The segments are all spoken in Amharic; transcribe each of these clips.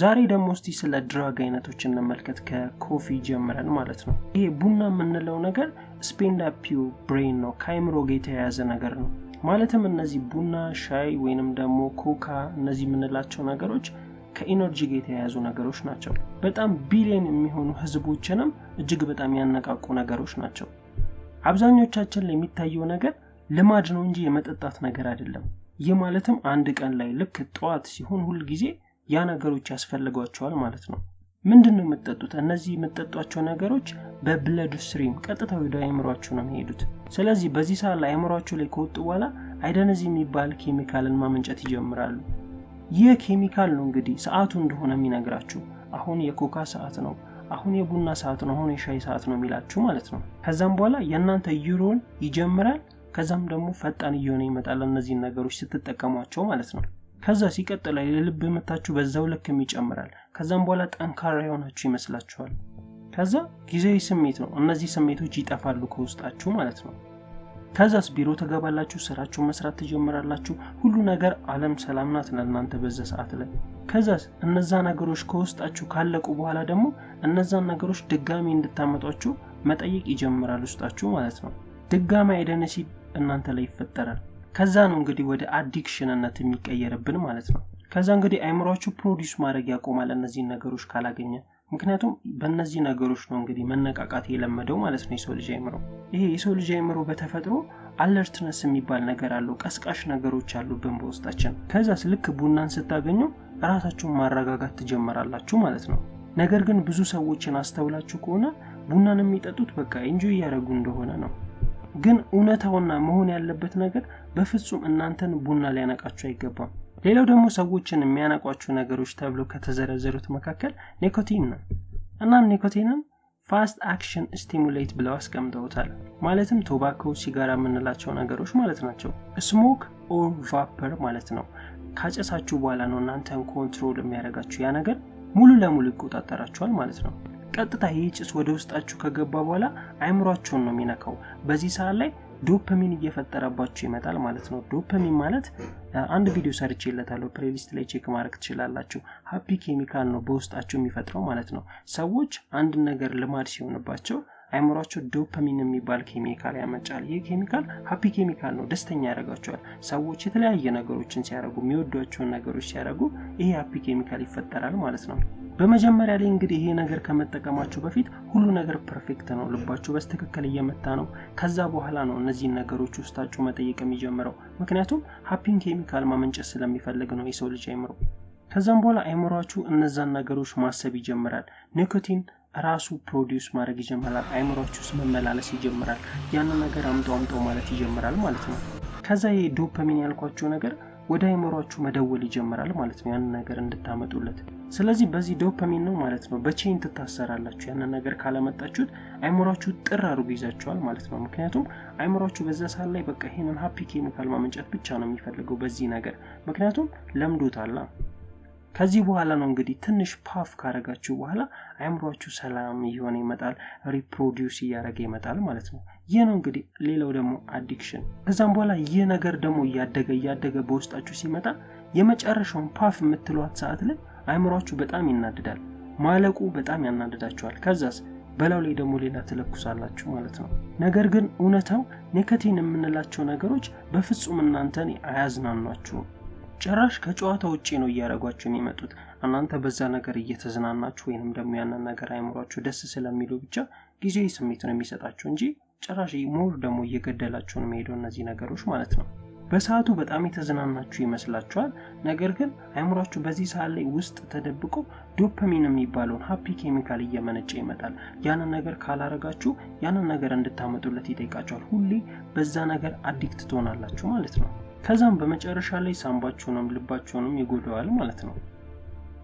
ዛሬ ደግሞ እስቲ ስለ ድራግ አይነቶች እንመልከት ከኮፊ ጀምረን ማለት ነው። ይሄ ቡና የምንለው ነገር ስፔንድ አፕ ዩር ብሬን ነው፣ ከአይምሮ ጋር የተያያዘ ነገር ነው። ማለትም እነዚህ ቡና፣ ሻይ ወይንም ደግሞ ኮካ እነዚህ የምንላቸው ነገሮች ከኢነርጂ ጋር የተያያዙ ነገሮች ናቸው። በጣም ቢሊየን የሚሆኑ ህዝቦችንም እጅግ በጣም ያነቃቁ ነገሮች ናቸው። አብዛኞቻችን ላይ የሚታየው ነገር ልማድ ነው እንጂ የመጠጣት ነገር አይደለም። ይህ ማለትም አንድ ቀን ላይ ልክ ጠዋት ሲሆን ሁሉ ጊዜ ያ ነገሮች ያስፈልጓቸዋል ማለት ነው። ምንድነው የምትጠጡት? እነዚህ የምትጠጧቸው ነገሮች በብለድ ስትሪም ቀጥታ ወደ አይምሯችሁ ነው የሚሄዱት። ስለዚህ በዚህ ሰዓት ላይ አይምሯችሁ ላይ ከወጡ በኋላ አይደነዚ የሚባል ኬሚካልን ማመንጨት ይጀምራሉ። ይህ ኬሚካል ነው እንግዲህ ሰዓቱ እንደሆነ የሚነግራችሁ። አሁን የኮካ ሰዓት ነው፣ አሁን የቡና ሰዓት ነው፣ አሁን የሻይ ሰዓት ነው የሚላችሁ ማለት ነው። ከዛም በኋላ የእናንተ ዩሮን ይጀምራል። ከዛም ደግሞ ፈጣን እየሆነ ይመጣል እነዚህ ነገሮች ስትጠቀሟቸው ማለት ነው። ከዛ ሲቀጥል የልብ ምታችሁ በዛው ልክም ይጨምራል። ከዛም በኋላ ጠንካራ የሆናችሁ ይመስላችኋል። ከዛ ጊዜያዊ ስሜት ነው፣ እነዚህ ስሜቶች ይጠፋሉ ከውስጣችሁ ማለት ነው። ከዛስ ቢሮ ተገባላችሁ፣ ስራችሁን መስራት ትጀምራላችሁ። ሁሉ ነገር ዓለም ሰላም ናት ለእናንተ በዛ ሰዓት ላይ። ከዛስ እነዛ ነገሮች ከውስጣችሁ ካለቁ በኋላ ደግሞ እነዛን ነገሮች ድጋሚ እንድታመጧቸው መጠየቅ ይጀምራል ውስጣችሁ ማለት ነው። ድጋሚ አይደነሲ እናንተ ላይ ይፈጠራል። ከዛ ነው እንግዲህ ወደ አዲክሽንነት የሚቀየርብን ማለት ነው። ከዛ እንግዲህ አይምሮአችሁ ፕሮዲዩስ ማድረግ ያቆማል እነዚህ ነገሮች ካላገኘ። ምክንያቱም በእነዚህ ነገሮች ነው እንግዲህ መነቃቃት የለመደው ማለት ነው የሰው ልጅ አይምሮ። ይሄ የሰው ልጅ አይምሮ በተፈጥሮ አለርትነስ የሚባል ነገር አለው፣ ቀስቃሽ ነገሮች አሉብን በውስጣችን። ከዛስ ልክ ቡናን ስታገኙ ራሳችሁን ማረጋጋት ትጀምራላችሁ ማለት ነው። ነገር ግን ብዙ ሰዎችን አስተውላችሁ ከሆነ ቡናን የሚጠጡት በቃ ኢንጆይ ያደርጉ እንደሆነ ነው። ግን እውነታውና መሆን ያለበት ነገር በፍጹም እናንተን ቡና ሊያነቃችሁ አይገባም። ሌላው ደግሞ ሰዎችን የሚያነቃቸው ነገሮች ተብሎ ከተዘረዘሩት መካከል ኒኮቲን ነው። እናም ኒኮቲንን ፋስት አክሽን ስቲሙሌት ብለው አስቀምጠውታል። ማለትም ቶባኮ፣ ሲጋራ የምንላቸው ነገሮች ማለት ናቸው። ስሞክ ኦር ቫፐር ማለት ነው። ካጨሳችሁ በኋላ ነው እናንተን ኮንትሮል የሚያደርጋችሁ። ያ ነገር ሙሉ ለሙሉ ይቆጣጠራችኋል ማለት ነው። ቀጥታ ይህ ጭስ ወደ ውስጣችሁ ከገባ በኋላ አይምሯችሁን ነው የሚነካው። በዚህ ሰዓት ላይ ዶፓሚን እየፈጠረባችሁ ይመጣል ማለት ነው። ዶፓሚን ማለት አንድ ቪዲዮ ሰርቼለታለሁ፣ ፕሌሊስት ላይ ቼክ ማድረግ ትችላላችሁ። ሃፒ ኬሚካል ነው በውስጣችሁ የሚፈጥረው ማለት ነው። ሰዎች አንድ ነገር ልማድ ሲሆንባቸው አይምሯቸው ዶፓሚን የሚባል ኬሚካል ያመጫል። ይህ ኬሚካል ሃፒ ኬሚካል ነው፣ ደስተኛ ያደርጋቸዋል። ሰዎች የተለያየ ነገሮችን ሲያደርጉ፣ የሚወዷቸውን ነገሮች ሲያደርጉ ይሄ ሃፒ ኬሚካል ይፈጠራል ማለት ነው። በመጀመሪያ ላይ እንግዲህ ይሄ ነገር ከመጠቀማችሁ በፊት ሁሉ ነገር ፐርፌክት ነው፣ ልባችሁ በትክክል እየመታ ነው። ከዛ በኋላ ነው እነዚህ ነገሮች ውስጣችሁ መጠየቅ የሚጀምረው። ምክንያቱም ሃፒን ኬሚካል ማመንጨት ስለሚፈልግ ነው የሰው ልጅ አይምሮ። ከዛም በኋላ አይምሯችሁ እነዛን ነገሮች ማሰብ ይጀምራል። ኒኮቲን ራሱ ፕሮዲዩስ ማድረግ ይጀምራል። አይምሯችሁ መመላለስ ይጀምራል። ያንን ነገር አምጣው ማለት ይጀምራል ማለት ነው። ከዛ ይሄ ዶፓሚን ያልኳችሁ ነገር ወደ አይምሯችሁ መደወል ይጀምራል ማለት ነው ያን ነገር እንድታመጡለት። ስለዚህ በዚህ ዶፓሚን ነው ማለት ነው በቼን ትታሰራላችሁ። ያን ነገር ካላመጣችሁት አይምሯችሁ ጥር አድርጎ ይዛችኋል ማለት ነው። ምክንያቱም አይምሯችሁ በዛ ሰዓት ላይ በቃ ይሄንን ሃፒ ኬሚካል ማመንጨት ብቻ ነው የሚፈልገው በዚህ ነገር፣ ምክንያቱም ለምዶታል። ከዚህ በኋላ ነው እንግዲህ ትንሽ ፓፍ ካረጋችሁ በኋላ አይምሯችሁ ሰላም እየሆነ ይመጣል፣ ሪፕሮዲዩስ እያደረገ ይመጣል ማለት ነው። ይህ ነው እንግዲህ። ሌላው ደግሞ አዲክሽን። ከዛም በኋላ ይህ ነገር ደግሞ እያደገ በውስጣችሁ ሲመጣ የመጨረሻውን ፓፍ የምትሏት ሰዓት ላይ አይምሯችሁ በጣም ይናደዳል። ማለቁ በጣም ያናደዳችኋል። ከዛስ በላው ላይ ደግሞ ሌላ ትለኩሳላችሁ ማለት ነው። ነገር ግን እውነታው ኒኮቲን የምንላቸው ነገሮች በፍጹም እናንተን አያዝናኗችሁም። ጭራሽ ከጨዋታ ውጪ ነው እያደረጓችሁ የሚመጡት። እናንተ በዛ ነገር እየተዝናናችሁ ወይንም ደግሞ ያንን ነገር አይምሯችሁ ደስ ስለሚሉ ብቻ ጊዜያዊ ስሜት ነው የሚሰጣችሁ እንጂ ጭራሽ ሞር ደግሞ እየገደላችሁ ነው የሚሄደው እነዚህ ነገሮች ማለት ነው። በሰዓቱ በጣም የተዝናናችሁ ይመስላችኋል። ነገር ግን አይምሯችሁ በዚህ ሰዓት ላይ ውስጥ ተደብቆ ዶፓሚን የሚባለውን ሃፒ ኬሚካል እየመነጨ ይመጣል። ያንን ነገር ካላረጋችሁ ያንን ነገር እንድታመጡለት ይጠይቃችኋል። ሁሌ በዛ ነገር አዲክት ትሆናላችሁ ማለት ነው። ከዛም በመጨረሻ ላይ ሳምባችሁንም ልባችሁንም ይጎዳዋል ማለት ነው።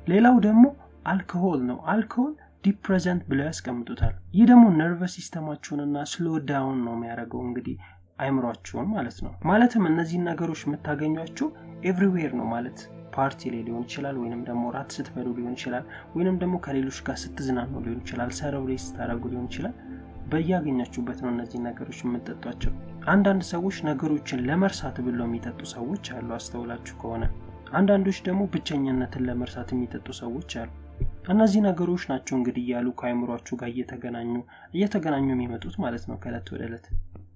ሌላው ደግሞ አልኮሆል ነው። አልኮሆል ዲፕሬሰንት ብለው ያስቀምጡታል። ይህ ደግሞ ነርቨስ ሲስተማችሁንና ስሎ ዳውን ነው የሚያደርገው እንግዲህ አይምሯችሁን ማለት ነው። ማለትም እነዚህ ነገሮች የምታገኟቸው ኤቭሪዌር ነው ማለት ፓርቲ ላይ ሊሆን ይችላል፣ ወይንም ደግሞ ራት ስትበሉ ሊሆን ይችላል፣ ወይንም ደግሞ ከሌሎች ጋር ስትዝናኑ ሊሆን ይችላል፣ ሰረው ላይ ስታረጉ ሊሆን ይችላል። በያገኛችሁበት ነው እነዚህ ነገሮች የምትጠጧቸው። አንዳንድ ሰዎች ነገሮችን ለመርሳት ብለው የሚጠጡ ሰዎች አሉ አስተውላችሁ ከሆነ። አንዳንዶች ደግሞ ብቸኝነትን ለመርሳት የሚጠጡ ሰዎች አሉ። እነዚህ ነገሮች ናቸው እንግዲህ ያሉ ከአይምሯችሁ ጋር እየተገናኙ የሚመጡት ማለት ነው ከዕለት ወደ ዕለት።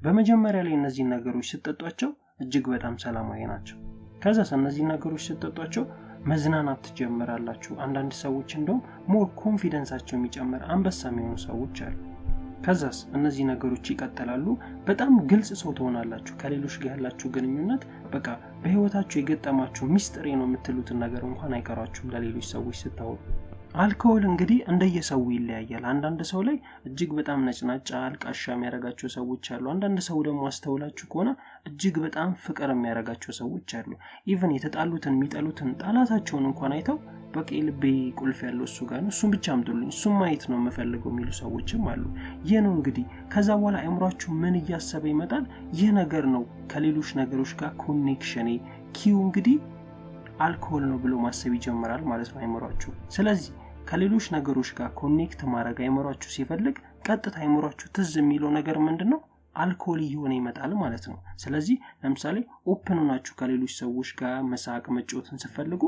በመጀመሪያ ላይ እነዚህ ነገሮች ስትጠጧቸው እጅግ በጣም ሰላማዊ ናቸው። ከዛስ እነዚህ ነገሮች ስትጠጧቸው መዝናናት ትጀምራላችሁ። አንዳንድ ሰዎች እንደውም ሞር ኮንፊደንሳቸው የሚጨምር አንበሳ የሚሆኑ ሰዎች አሉ። ከዛስ እነዚህ ነገሮች ይቀጥላሉ። በጣም ግልጽ ሰው ትሆናላችሁ። ከሌሎች ጋር ያላችሁ ግንኙነት በቃ በህይወታችሁ የገጠማችሁ ሚስጥሬ ነው የምትሉትን ነገር እንኳን አይቀራችሁም ለሌሎች ሰዎች ስታወሩ። አልኮል እንግዲህ እንደየሰው ይለያያል። አንዳንድ ሰው ላይ እጅግ በጣም ነጭናጫ አልቃሻ የሚያረጋቸው ሰዎች አሉ። አንዳንድ ሰው ደግሞ አስተውላችሁ ከሆነ እጅግ በጣም ፍቅር የሚያረጋቸው ሰዎች አሉ። ኢቭን የተጣሉትን የሚጠሉትን ጣላታቸውን እንኳን አይተው በቃ ልቤ ቁልፍ ያለው እሱ ጋር ነው፣ እሱን ብቻ አምጡልኝ፣ እሱን ማየት ነው የምፈልገው የሚሉ ሰዎችም አሉ። ይህ ነው እንግዲህ ከዛ በኋላ አእምሯችሁ ምን እያሰበ ይመጣል? ይህ ነገር ነው ከሌሎች ነገሮች ጋር ኮኔክሽን ኪው እንግዲህ አልኮል ነው ብሎ ማሰብ ይጀምራል ማለት ነው አእምሯችሁ። ስለዚህ ከሌሎች ነገሮች ጋር ኮኔክት ማድረግ አእምሯችሁ ሲፈልግ ቀጥታ አእምሯችሁ ትዝ የሚለው ነገር ምንድነው? አልኮል ይሆነ ይመጣል ማለት ነው። ስለዚህ ለምሳሌ ኦፕን ሆናችሁ ከሌሎች ሰዎች ጋር መሳቅ መጫወትን ሲፈልጉ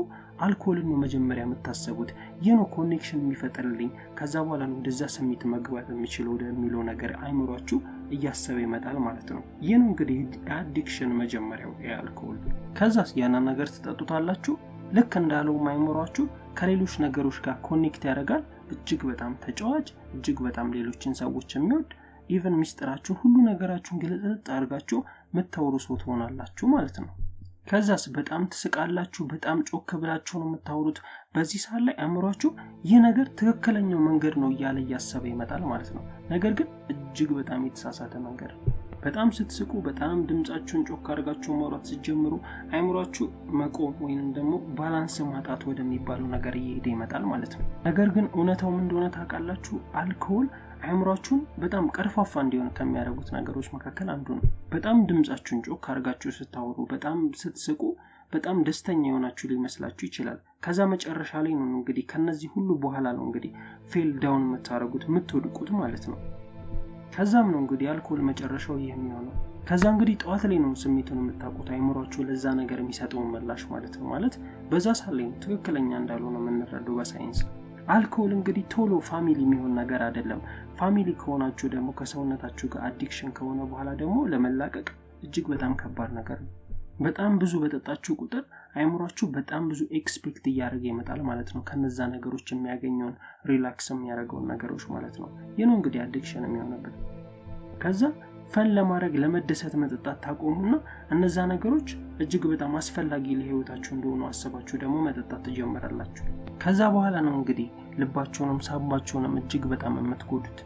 አልኮልን ነው መጀመሪያ የምታስቡት። ይህ ነው ኮኔክሽን የሚፈጥርልኝ፣ ከዛ በኋላ ነው እንደዛ ስሜት መግባት የሚችለው የሚለው ነገር አእምሯችሁ እያሰበ ይመጣል ማለት ነው። ይህ ነው እንግዲህ አዲክሽን መጀመሪያው የአልኮል። ከዛስ ያንን ነገር ትጠጡታላችሁ። ልክ እንዳለው አእምሯችሁ ከሌሎች ነገሮች ጋር ኮኔክት ያደርጋል። እጅግ በጣም ተጫዋች፣ እጅግ በጣም ሌሎችን ሰዎች የሚወድ ኢቭን ሚስጥራችሁን ሁሉ ነገራችሁን ግልጽ አድርጋችሁ መታወሩ ሰው ትሆናላችሁ ማለት ነው። ከዛስ በጣም ትስቃላችሁ፣ በጣም ጮክ ብላችሁ ነው የምታወሩት። በዚህ ሰዓት ላይ አእምሯችሁ ይህ ነገር ትክክለኛው መንገድ ነው እያለ እያሰበ ይመጣል ማለት ነው። ነገር ግን እጅግ በጣም የተሳሳተ መንገድ። በጣም ስትስቁ፣ በጣም ድምጻችሁን ጮክ አድርጋችሁ ማውራት ስትጀምሩ አእምሯችሁ መቆም ወይንም ደግሞ ባላንስ ማጣት ወደሚባለው ነገር እየሄደ ይመጣል ማለት ነው። ነገር ግን እውነታው ምን እንደሆነ ታውቃላችሁ? አልኮል አእምሯችሁን በጣም ቀርፋፋ እንዲሆን ከሚያደርጉት ነገሮች መካከል አንዱ ነው። በጣም ድምጻችሁን ጮክ አድርጋችሁ ስታወሩ፣ በጣም ስትስቁ፣ በጣም ደስተኛ የሆናችሁ ሊመስላችሁ ይችላል። ከዛ መጨረሻ ላይ ነው እንግዲህ ከነዚህ ሁሉ በኋላ ነው እንግዲህ ፌል ዳውን የምትወድቁት ማለት ነው። ከዛም ነው እንግዲህ አልኮል መጨረሻው የሚሆነው። ከዛ እንግዲህ ጠዋት ላይ ነው ስሜቱን የምታውቁት፣ አእምሯችሁ ለዛ ነገር የሚሰጠው ምላሽ ማለት ነው። ማለት በዛ ሰዓት ላይ ትክክለኛ እንዳልሆነ የምንረዳው በሳይንስ። አልኮል እንግዲህ ቶሎ ፋሚሊ የሚሆን ነገር አይደለም። ፋሚሊ ከሆናችሁ ደግሞ ከሰውነታችሁ ጋር አዲክሽን ከሆነ በኋላ ደግሞ ለመላቀቅ እጅግ በጣም ከባድ ነገር ነው። በጣም ብዙ በጠጣችሁ ቁጥር አእምሯችሁ በጣም ብዙ ኤክስፔክት እያደረገ ይመጣል ማለት ነው። ከነዛ ነገሮች የሚያገኘውን ሪላክስ የሚያደርገውን ነገሮች ማለት ነው። ይህ ነው እንግዲህ አዲክሽን የሚሆንበት። ከዛ ፈን ለማድረግ ለመደሰት መጠጣት ታቆሙና እነዛ ነገሮች እጅግ በጣም አስፈላጊ ለህይወታችሁ እንደሆኑ አስባችሁ ደግሞ መጠጣት ትጀምራላችሁ። ከዛ በኋላ ነው እንግዲህ ልባችሁንም ሳባችሁንም እጅግ በጣም የምትጎዱት።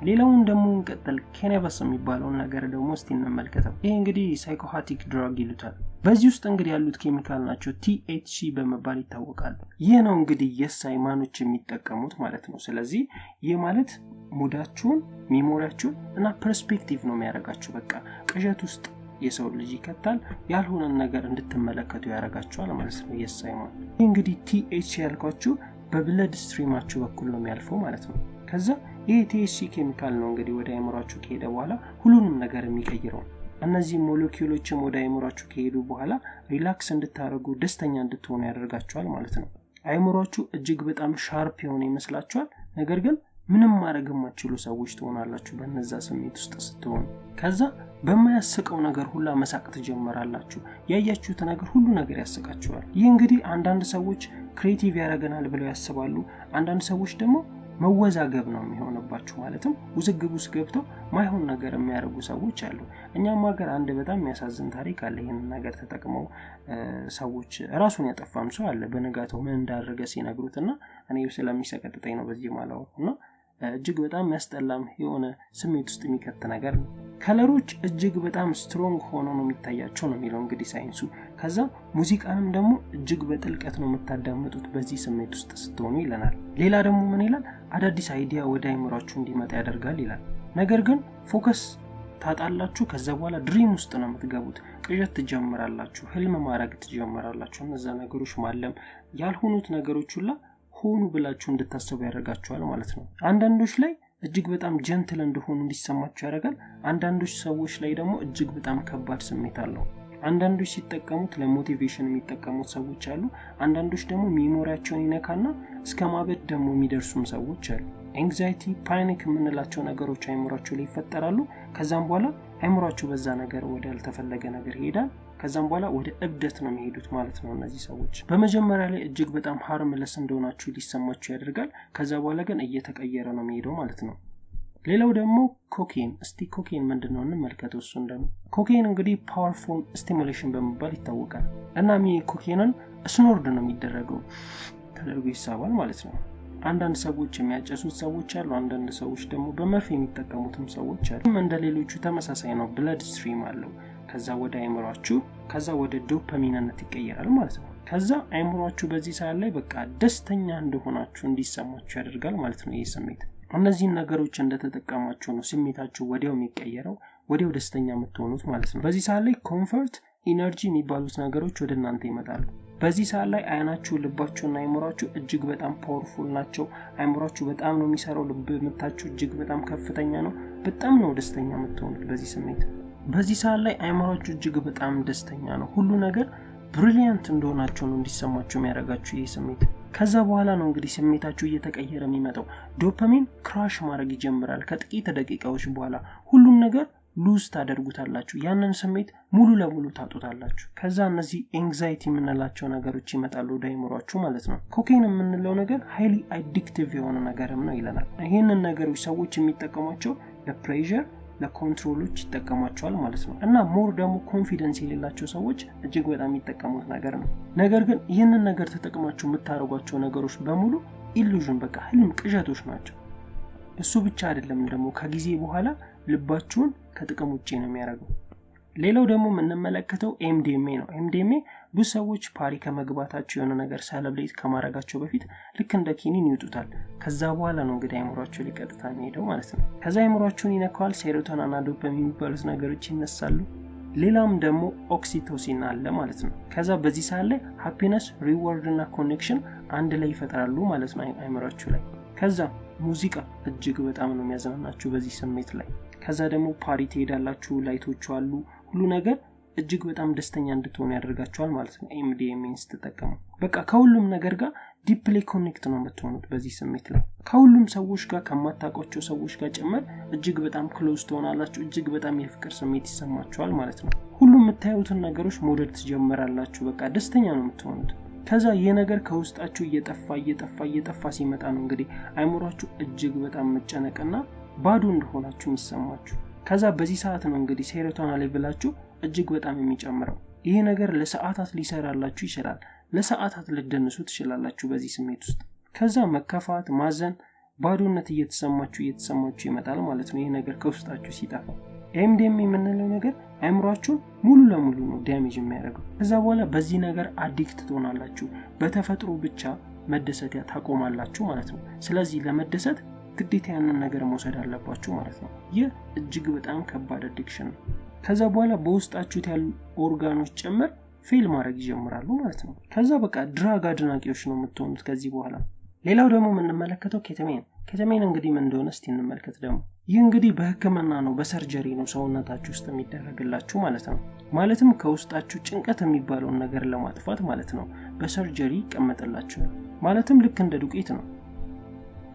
ሌላውን ደግሞ እንቀጥል። ካናቢስ የሚባለው ነገር ደግሞ እስቲ እንመልከተው። ይሄ እንግዲህ ሳይኮሃቲክ ድራግ ይሉታል። በዚህ ውስጥ እንግዲህ ያሉት ኬሚካል ናቸው THC በመባል ይታወቃሉ። ይህ ነው እንግዲህ የሳይማኖች የሚጠቀሙት ማለት ነው። ስለዚህ ይህ ማለት ሙዳችሁን፣ ሜሞሪያችሁን እና ፐርስፔክቲቭ ነው የሚያደርጋችሁ። በቃ ቅዠት ውስጥ የሰው ልጅ ይከታል፣ ያልሆነ ነገር እንድትመለከቱ ያደርጋችኋል ማለት ነው የሳይማን። ይህ እንግዲህ THC ያልኳችሁ በብለድ ስትሪማችሁ በኩል ነው የሚያልፈው ማለት ነው። ከዛ ይሄ THC ኬሚካል ነው እንግዲህ ወደ አእምሯችሁ ከሄደ በኋላ ሁሉንም ነገር የሚቀይረው። እነዚህ ሞለኪውሎችም ወደ አእምሯችሁ ከሄዱ በኋላ ሪላክስ እንድታደርጉ፣ ደስተኛ እንድትሆኑ ያደርጋችኋል ማለት ነው። አእምሯችሁ እጅግ በጣም ሻርፕ የሆነ ይመስላችኋል፣ ነገር ግን ምንም ማድረግ የማትችሉ ሰዎች ትሆናላችሁ በእነዛ ስሜት ውስጥ ስትሆኑ። ከዛ በማያስቀው ነገር ሁላ መሳቅ ትጀምራላችሁ። ያያችሁት ነገር ሁሉ ነገር ያስቃችኋል። ይህ እንግዲህ አንዳንድ ሰዎች ክሬቲቭ ያደርገናል ብለው ያስባሉ። አንዳንድ ሰዎች ደግሞ መወዛገብ ነው የሚሆንባችሁ። ማለትም ውዝግብ ውስጥ ገብተው ማይሆን ነገር የሚያደርጉ ሰዎች አሉ። እኛም ሀገር አንድ በጣም የሚያሳዝን ታሪክ አለ። ይህንን ነገር ተጠቅመው ሰዎች ራሱን ያጠፋም ሰው አለ። በነጋታው ምን እንዳደረገ ሲነግሩትና እኔ ስለሚሰቀጥጠኝ ነው በዚህ ማላው እና እጅግ በጣም ያስጠላም የሆነ ስሜት ውስጥ የሚከት ነገር ነው። ከለሮች እጅግ በጣም ስትሮንግ ሆኖ ነው የሚታያቸው ነው የሚለው እንግዲህ ሳይንሱ። ከዛ ሙዚቃንም ደግሞ እጅግ በጥልቀት ነው የምታዳምጡት በዚህ ስሜት ውስጥ ስትሆኑ ይለናል። ሌላ ደግሞ ምን ይላል? አዳዲስ አይዲያ ወደ አእምሯችሁ እንዲመጣ ያደርጋል ይላል። ነገር ግን ፎከስ ታጣላችሁ። ከዛ በኋላ ድሪም ውስጥ ነው የምትገቡት። ቅዠት ትጀምራላችሁ፣ ህልም ማድረግ ትጀምራላችሁ። እነዛ ነገሮች ማለም ያልሆኑት ነገሮች ሁላ ሆኑ ብላችሁ እንድታስቡ ያደርጋችኋል ማለት ነው። አንዳንዶች ላይ እጅግ በጣም ጀንትል እንደሆኑ እንዲሰማችሁ ያደርጋል። አንዳንዶች ሰዎች ላይ ደግሞ እጅግ በጣም ከባድ ስሜት አለው። አንዳንዶች ሲጠቀሙት ለሞቲቬሽን የሚጠቀሙት ሰዎች አሉ። አንዳንዶች ደግሞ ሜሞሪያቸውን ይነካና እስከ ማበድ ደግሞ የሚደርሱም ሰዎች አሉ። ኤንግዛይቲ ፓኒክ የምንላቸው ነገሮች አይምሯቸው ላይ ይፈጠራሉ። ከዛም በኋላ አይምሯቸው በዛ ነገር ወደ ያልተፈለገ ነገር ይሄዳል። ከዛም በኋላ ወደ እብደት ነው የሚሄዱት ማለት ነው እነዚህ ሰዎች። በመጀመሪያ ላይ እጅግ በጣም ሃርምለስ እንደሆናችሁ ሊሰማችሁ ያደርጋል። ከዛ በኋላ ግን እየተቀየረ ነው የሚሄደው ማለት ነው። ሌላው ደግሞ ኮኬን። እስቲ ኮኬን ምንድነው እንመልከተው። እሱ ደግሞ ኮኬን እንግዲህ ፓወርፉል ስቲሙሌሽን በመባል ይታወቃል። እናም ይሄ ኮኬንን ስኖርድ ነው የሚደረገው ተደርጎ ይሳባል ማለት ነው። አንዳንድ ሰዎች የሚያጨሱት ሰዎች አሉ። አንዳንድ ሰዎች ደግሞ በመርፌ የሚጠቀሙትም ሰዎች አሉ። እንደሌሎቹ ተመሳሳይ ነው። ብለድ ስትሪም አለው። ከዛ ወደ አይምሯችሁ ከዛ ወደ ዶፓሚንነት ይቀየራል ማለት ነው። ከዛ አይምሯችሁ በዚህ ሰዓት ላይ በቃ ደስተኛ እንደሆናችሁ እንዲሰማችሁ ያደርጋል ማለት ነው። ይሄ ስሜት እነዚህን ነገሮች እንደተጠቀማችሁ ነው ስሜታችሁ ወዲያው የሚቀየረው፣ ወዲያው ደስተኛ የምትሆኑት ማለት ነው። በዚህ ሰዓት ላይ ኮምፎርት፣ ኢነርጂ የሚባሉት ነገሮች ወደ እናንተ ይመጣሉ። በዚህ ሰዓት ላይ አይናችሁ፣ ልባችሁና አይምሯችሁ እጅግ በጣም ፓወርፉል ናቸው። አይምሯችሁ በጣም ነው የሚሰራው። ልብ ምታችሁ እጅግ በጣም ከፍተኛ ነው። በጣም ነው ደስተኛ የምትሆኑት በዚህ ስሜት። በዚህ ሰዓት ላይ አይምሯችሁ እጅግ በጣም ደስተኛ ነው። ሁሉ ነገር ብሪሊያንት እንደሆናችሁ ነው እንዲሰማችሁ የሚያደርጋችሁ ይሄ ስሜት። ከዛ በኋላ ነው እንግዲህ ስሜታችሁ እየተቀየረ የሚመጣው። ዶፓሚን ክራሽ ማድረግ ይጀምራል። ከጥቂት ደቂቃዎች በኋላ ሁሉን ነገር ሉዝ ታደርጉታላችሁ። ያንን ስሜት ሙሉ ለሙሉ ታጡታላችሁ። ከዛ እነዚህ ኤንግዛይቲ የምንላቸው ነገሮች ይመጣሉ ወደ አይምሯችሁ ማለት ነው። ኮኬን የምንለው ነገር ሃይሊ አዲክቲቭ የሆነ ነገርም ነው ይለናል። ይሄንን ነገሮች ሰዎች የሚጠቀሟቸው ለፕሬዠር ለኮንትሮሎች ይጠቀማቸዋል ማለት ነው። እና ሞር ደግሞ ኮንፊደንስ የሌላቸው ሰዎች እጅግ በጣም የሚጠቀሙት ነገር ነው። ነገር ግን ይህንን ነገር ተጠቅማችሁ የምታደርጓቸው ነገሮች በሙሉ ኢሉዥን በቃ ህልም፣ ቅዠቶች ናቸው። እሱ ብቻ አይደለም ደግሞ ከጊዜ በኋላ ልባችሁን ከጥቅም ውጪ ነው የሚያደርገው። ሌላው ደግሞ የምንመለከተው ኤምዲኤምኤ ነው። ኤምዲኤምኤ ብዙ ሰዎች ፓሪ ከመግባታቸው የሆነ ነገር ሴሌብሬት ከማድረጋቸው በፊት ልክ እንደ ኪኒን ይውጡታል። ከዛ በኋላ ነው እንግዲህ አይምሯቸው ሊቀጥታ የሚሄደው ማለት ነው። ከዛ አይምሯቸውን ይነካዋል። ሴሮቶኒን እና ዶፓሚን የሚባሉት ነገሮች ይነሳሉ። ሌላም ደግሞ ኦክሲቶሲን አለ ማለት ነው። ከዛ በዚህ ሰዓት ላይ ሃፒነስ፣ ሪዋርድ እና ኮኔክሽን አንድ ላይ ይፈጥራሉ ማለት ነው አይምሯችሁ ላይ። ከዛ ሙዚቃ እጅግ በጣም ነው የሚያዝናናችሁ በዚህ ስሜት ላይ። ከዛ ደግሞ ፓሪ ትሄዳላችሁ፣ ላይቶች አሉ፣ ሁሉ ነገር እጅግ በጣም ደስተኛ እንድትሆኑ ያደርጋችኋል ማለት ነው። ኤምዲኤምኤን ስትጠቀሙ በቃ ከሁሉም ነገር ጋር ዲፕሊ ኮኔክት ነው የምትሆኑት በዚህ ስሜት ላይ። ከሁሉም ሰዎች ጋር፣ ከማታውቋቸው ሰዎች ጋር ጭምር እጅግ በጣም ክሎዝ ትሆናላችሁ። እጅግ በጣም የፍቅር ስሜት ይሰማችኋል ማለት ነው። ሁሉም የምታዩትን ነገሮች መውደድ ትጀምራላችሁ። በቃ ደስተኛ ነው የምትሆኑት። ከዛ ይህ ነገር ከውስጣችሁ እየጠፋ ሲመጣ ነው እንግዲህ አይምሯችሁ እጅግ በጣም መጨነቅና ባዶ እንደሆናችሁ የሚሰማችሁ። ከዛ በዚህ ሰዓት ነው እንግዲህ ሴሮቶኒን ሌቭላችሁ እጅግ በጣም የሚጨምረው። ይሄ ነገር ለሰዓታት ሊሰራላችሁ ይችላል። ለሰዓታት ልደንሱ ትችላላችሁ በዚህ ስሜት ውስጥ። ከዛ መከፋት፣ ማዘን፣ ባዶነት እየተሰማችሁ ይመጣል ማለት ነው ይሄ ነገር ከውስጣችሁ ሲጠፋ። ኤምዲኤምኤ የምንለው ነገር አይምሯችሁ ሙሉ ለሙሉ ነው ዳሜጅ የሚያደርገው። ከዛ በኋላ በዚህ ነገር አዲክት ትሆናላችሁ። በተፈጥሮ ብቻ መደሰት ታቆማላችሁ ማለት ነው። ስለዚህ ለመደሰት ግዴታ ያንን ነገር መውሰድ አለባችሁ ማለት ነው። ይህ እጅግ በጣም ከባድ አዲክሽን ነው። ከዛ በኋላ በውስጣችሁ ያሉ ኦርጋኖች ጭምር ፌል ማድረግ ይጀምራሉ ማለት ነው። ከዛ በቃ ድራግ አድናቂዎች ነው የምትሆኑት ከዚህ በኋላ። ሌላው ደግሞ የምንመለከተው ኬተሚን እንግዲህ ምን እንደሆነ እስቲ እንመልከት ደግሞ። ይህ እንግዲህ በህክምና ነው፣ በሰርጀሪ ነው ሰውነታችሁ ውስጥ የሚደረግላችሁ ማለት ነው። ማለትም ከውስጣችሁ ጭንቀት የሚባለውን ነገር ለማጥፋት ማለት ነው በሰርጀሪ ይቀመጥላችኋል። ማለትም ልክ እንደ ዱቄት ነው።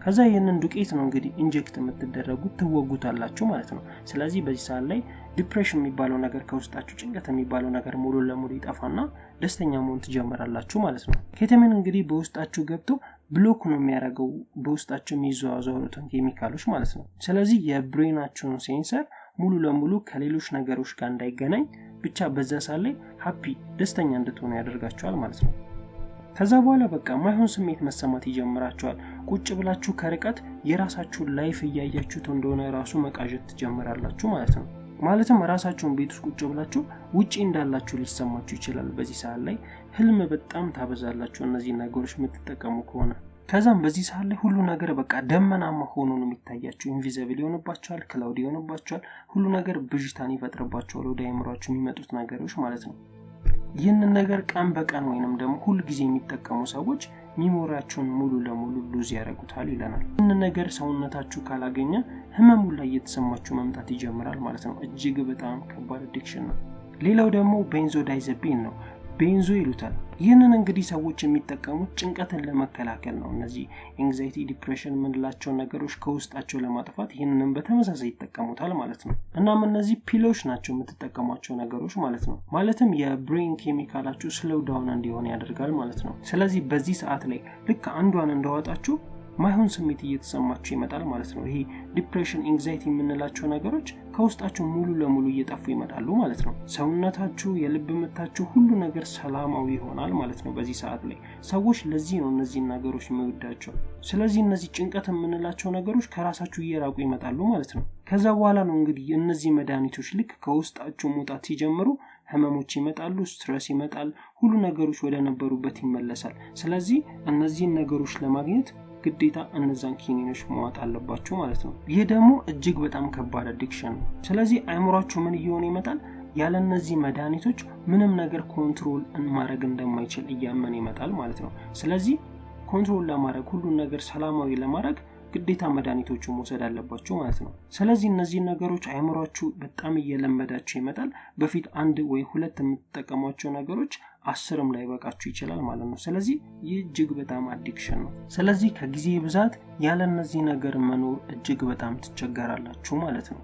ከዛ ይሄንን ዱቄት ነው እንግዲህ ኢንጀክት የምትደረጉት፣ ትወጉታላችሁ ማለት ነው። ስለዚህ በዚህ ሰዓት ላይ ዲፕሬሽን የሚባለው ነገር ከውስጣችሁ ጭንቀት የሚባለው ነገር ሙሉ ለሙሉ ይጠፋና ደስተኛ መሆን ትጀምራላችሁ ማለት ነው። ኬተሚን እንግዲህ በውስጣችሁ ገብቶ ብሎክ ነው የሚያደርገው በውስጣችሁ የሚዘዋወሩትን ኬሚካሎች ማለት ነው። ስለዚህ የብሬናችሁን ሴንሰር ሙሉ ለሙሉ ከሌሎች ነገሮች ጋር እንዳይገናኝ ብቻ በዛ ሰዓት ላይ ሃፒ ደስተኛ እንድትሆኑ ያደርጋችኋል ማለት ነው። ከዛ በኋላ በቃ ማይሆን ስሜት መሰማት ይጀምራችኋል። ቁጭ ብላችሁ ከርቀት የራሳችሁን ላይፍ እያያችሁት እንደሆነ ራሱ መቃዠት ትጀምራላችሁ ማለት ነው። ማለትም ራሳችሁን ቤት ውስጥ ቁጭ ብላችሁ ውጪ እንዳላችሁ ሊሰማችሁ ይችላል። በዚህ ሰዓት ላይ ህልም በጣም ታበዛላችሁ እነዚህ ነገሮች የምትጠቀሙ ከሆነ። ከዛም በዚህ ሰዓት ላይ ሁሉ ነገር በቃ ደመናማ ሆኖ ነው የሚታያችሁ። ኢንቪዚብል ይሆንባችኋል፣ ክላውድ ይሆንባችኋል። ሁሉ ነገር ብዥታን ይፈጥርባችኋል ወደ አይምሯችሁ የሚመጡት ነገሮች ማለት ነው። ይህንን ነገር ቀን በቀን ወይንም ደግሞ ሁሉ ጊዜ የሚጠቀሙ ሰዎች ሚሞሪያቸውን ሙሉ ለሙሉ ሉዝ ያደርጉታል ይለናል። ይህንን ነገር ሰውነታችሁ ካላገኘ ህመሙ ላይ እየተሰማችሁ መምጣት ይጀምራል ማለት ነው። እጅግ በጣም ከባድ አዲክሽን ነው። ሌላው ደግሞ ቤንዞዳይዘፒን ነው። ቤንዞ ይሉታል። ይህንን እንግዲህ ሰዎች የሚጠቀሙት ጭንቀትን ለመከላከል ነው። እነዚህ ኤንግዛይቲ ዲፕሬሽን የምንላቸው ነገሮች ከውስጣቸው ለማጥፋት ይህንን በተመሳሳይ ይጠቀሙታል ማለት ነው። እናም እነዚህ ፒሎች ናቸው የምትጠቀሟቸው ነገሮች ማለት ነው። ማለትም የብሬን ኬሚካላችሁ ስሎው ዳውን እንዲሆን ያደርጋል ማለት ነው። ስለዚህ በዚህ ሰዓት ላይ ልክ አንዷን እንደዋጣችሁ ማይሆን ስሜት እየተሰማችሁ ይመጣል ማለት ነው። ይሄ ዲፕሬሽን ኤንግዛይቲ የምንላቸው ነገሮች ከውስጣችሁ ሙሉ ለሙሉ እየጠፉ ይመጣሉ ማለት ነው። ሰውነታችሁ፣ የልብ ምታችሁ፣ ሁሉ ነገር ሰላማዊ ይሆናል ማለት ነው በዚህ ሰዓት ላይ። ሰዎች ለዚህ ነው እነዚህን ነገሮች የሚወዳቸው። ስለዚህ እነዚህ ጭንቀት የምንላቸው ነገሮች ከራሳችሁ እየራቁ ይመጣሉ ማለት ነው። ከዛ በኋላ ነው እንግዲህ እነዚህ መድኃኒቶች ልክ ከውስጣችሁ መውጣት ሲጀምሩ ህመሞች ይመጣሉ፣ ስትረስ ይመጣል፣ ሁሉ ነገሮች ወደ ነበሩበት ይመለሳል። ስለዚህ እነዚህን ነገሮች ለማግኘት ግዴታ እነዛን ኪኒኖች ማዋጥ አለባችሁ ማለት ነው። ይሄ ደግሞ እጅግ በጣም ከባድ አዲክሽን ነው። ስለዚህ አይምሯችሁ ምን እየሆነ ይመጣል? ያለ እነዚህ መድኃኒቶች ምንም ነገር ኮንትሮል ማድረግ እንደማይችል እያመነ ይመጣል ማለት ነው። ስለዚህ ኮንትሮል ለማድረግ ሁሉን ነገር ሰላማዊ ለማድረግ ግዴታ መድኃኒቶቹ መውሰድ አለባችሁ ማለት ነው። ስለዚህ እነዚህ ነገሮች አይምሯችሁ በጣም እየለመዳችሁ ይመጣል። በፊት 1 ወይ 2 የምትጠቀሟቸው ነገሮች 10ም ላይ በቃችሁ ይችላል ማለት ነው። ስለዚህ ይህ እጅግ በጣም አዲክሽን ነው። ስለዚህ ከጊዜ ብዛት ያለ እነዚህ ነገር መኖር እጅግ በጣም ትቸገራላችሁ ማለት ነው።